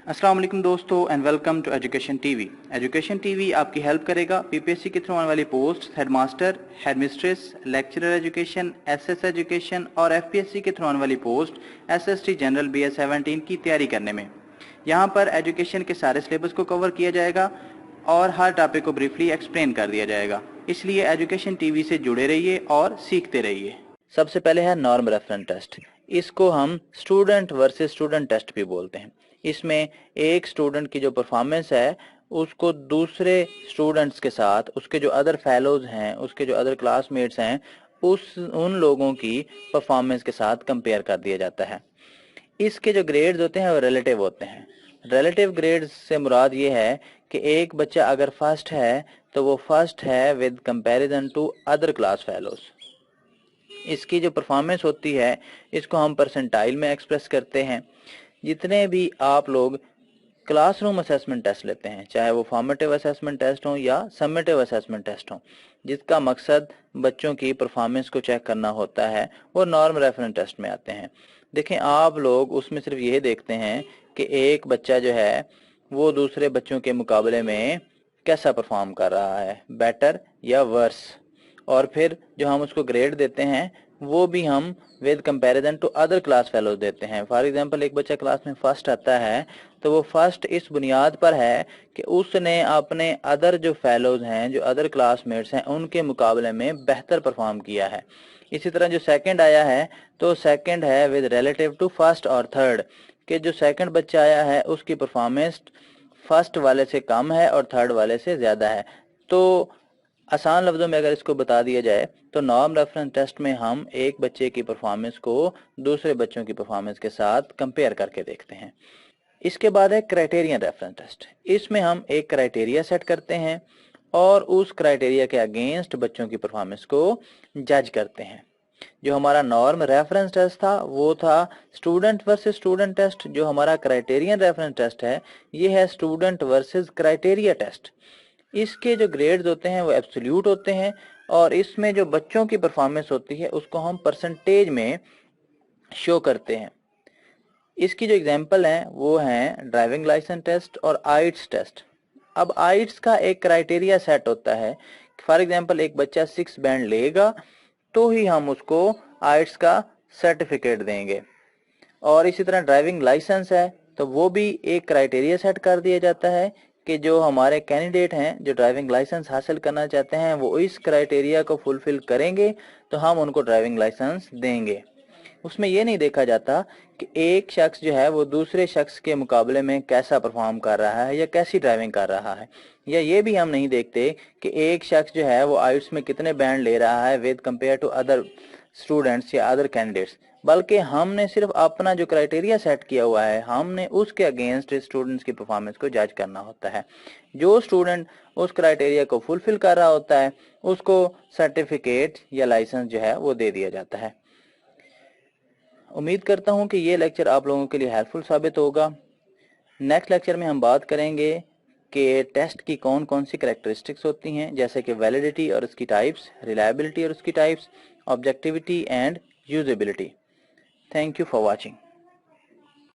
अस्सलाम वालेकुम दोस्तों and welcome to education TV. Education TV आपकी हेल्प करेगा पीपीएससी के थ्रू आने वाली post headmaster, headmistress, lecturer education, SS education और एफपीएससी के थ्रू आने वाली पोस्ट एसएसटी जनरल बीएस 17 की तैयारी करने में। यहाँ पर एजुकेशन के सारे सिलेबस को कवर किया जाएगा और हर टॉपिक को ब्रीफली एक्सप्लेन कर दिया जाएगा। इसलिए एजुकेशन टीवी से जुड़े रहिए और सीखते रहिए। सबसे पहले है नॉर्म रेफरेंस टेस्ट। इसको हम स्टूडेंट वर्सेस स्टूडेंट टेस्ट भी बोलते हैं। इसमें एक स्टूडेंट की जो परफॉर्मेंस है उसको दूसरे स्टूडेंट्स के साथ, उसके जो अदर फेलोज हैं, उसके जो अदर क्लासमेट्स हैं, उन लोगों की परफॉर्मेंस के साथ कंपेयर कर दिया जाता है। इसके जो ग्रेड्स होते हैं वो रिलेटिव होते हैं। रिलेटिव ग्रेड्स से मुराद ये है कि एक बच्चा अगर फर्स्ट है तो वो फर्स्ट है with comparison to other class fellows. इसकी जो परफॉर्मेंस होती है इसको हम परसेंटाइल में एक्सप्रेस करते हैं। जितने भी आप लोग क्लासरूम असेसमेंट टेस्ट लेते हैं, चाहे वो फॉर्मेटिव असेसमेंट टेस्ट हो या समेटिव असेसमेंट टेस्ट हो, जिसका मकसद बच्चों की परफॉर्मेंस को चेक करना होता है, वो नॉर्म रेफरेंस टेस्ट में आते हैं। देखें, आप लोग उसमें सिर्फ ये देखते हैं कि एक बच्चा जो है वो दूसरे बच्चों के मुकाबले में कैसा परफॉर्म कर रहा है, बेटर या वर्स, और फिर जो हम उसको ग्रेड देते हैं वो भी हम with comparison to other class fellows देते हैं। फॉर एग्जांपल, एक बच्चा क्लास में फर्स्ट आता है तो वो फर्स्ट इस बुनियाद पर है कि उसने अपने अदर जो फेलोज हैं, जो अदर क्लासमेट्स हैं, उनके मुकाबले में बेहतर परफॉर्म किया है। इसी तरह जो सेकंड आया है तो सेकंड है विद रिलेटिव टू फर्स्ट और थर्ड, कि जो सेकंड बच्चा आया है उसकी परफॉर्मेंस फर्स्ट वाले से कम है और थर्ड वाले से ज़्यादा है। तो आसान लफ्ज़ों में अगर इसको बता दिया जाए तो नॉर्म रेफरेंस टेस्ट में हम एक बच्चे की परफॉर्मेंस को दूसरे बच्चों की परफॉर्मेंस के साथ कंपेयर करके देखते हैं। इसके बाद है क्राइटेरियन रेफरेंस टेस्ट। इसमें हम एक क्राइटेरिया सेट करते हैं और उस क्राइटेरिया के अगेंस्ट बच्चों की परफॉर्मेंस को जज करते हैं। जो हमारा नॉर्म रेफरेंस टेस्ट था वो था स्टूडेंट वर्सेस स्टूडेंट टेस्ट। जो हमारा क्राइटेरियन रेफरेंस टेस्ट है ये है स्टूडेंट वर्सेस क्राइटेरिया टेस्ट। इसके जो ग्रेड्स होते हैं वो एब्सोल्यूट होते हैं और इसमें जो बच्चों की परफॉर्मेंस होती है उसको हम परसेंटेज में शो करते हैं। इसकी जो एग्जांपल हैं वो हैं ड्राइविंग लाइसेंस टेस्ट और आइट्स टेस्ट। अब आइट्स का एक क्राइटेरिया सेट होता है। फॉर एग्जांपल, एक बच्चा 6 बैंड लेगा तो ही हम उसको आइट्स का सर्टिफिकेट देंगे। और इसी तरह ड्राइविंग लाइसेंस है तो वो भी एक क्राइटेरिया सेट कर दिया जाता है कि जो हमारे कैंडिडेट हैं जो ड्राइविंग लाइसेंस हासिल करना चाहते हैं वो इस क्राइटेरिया को फुलफिल करेंगे तो हम उनको ड्राइविंग लाइसेंस देंगे। उसमें ये नहीं देखा जाता कि एक शख्स जो है वो दूसरे शख्स के मुकाबले में कैसा परफॉर्म कर रहा है या कैसी ड्राइविंग कर रहा है, या ये भी हम नहीं देखते कि एक शख्स जो है वो आइट्स में कितने बैंड ले रहा है with compare to other students या अदर कैंडिडेट्स। बल्कि हमने सिर्फ अपना जो क्राइटेरिया सेट किया हुआ है हमने उसके अगेंस्ट स्टूडेंट्स की परफॉर्मेंस को जज करना होता है। जो स्टूडेंट उस क्राइटेरिया को फुलफिल कर रहा होता है उसको सर्टिफिकेट या लाइसेंस जो है वो दे दिया जाता है। उम्मीद करता हूँ कि ये लेक्चर आप लोगों के लिए हेल्पफुल साबित होगा। नेक्स्ट लेक्चर में हम बात करेंगे कि टेस्ट की कौन कौन सी कैरेक्टरिस्टिक्स होती हैं, जैसे कि वैलिडिटी और उसकी टाइप्स, रिलायबिलिटी और उसकी types, objectivity and usability. Thank you for watching.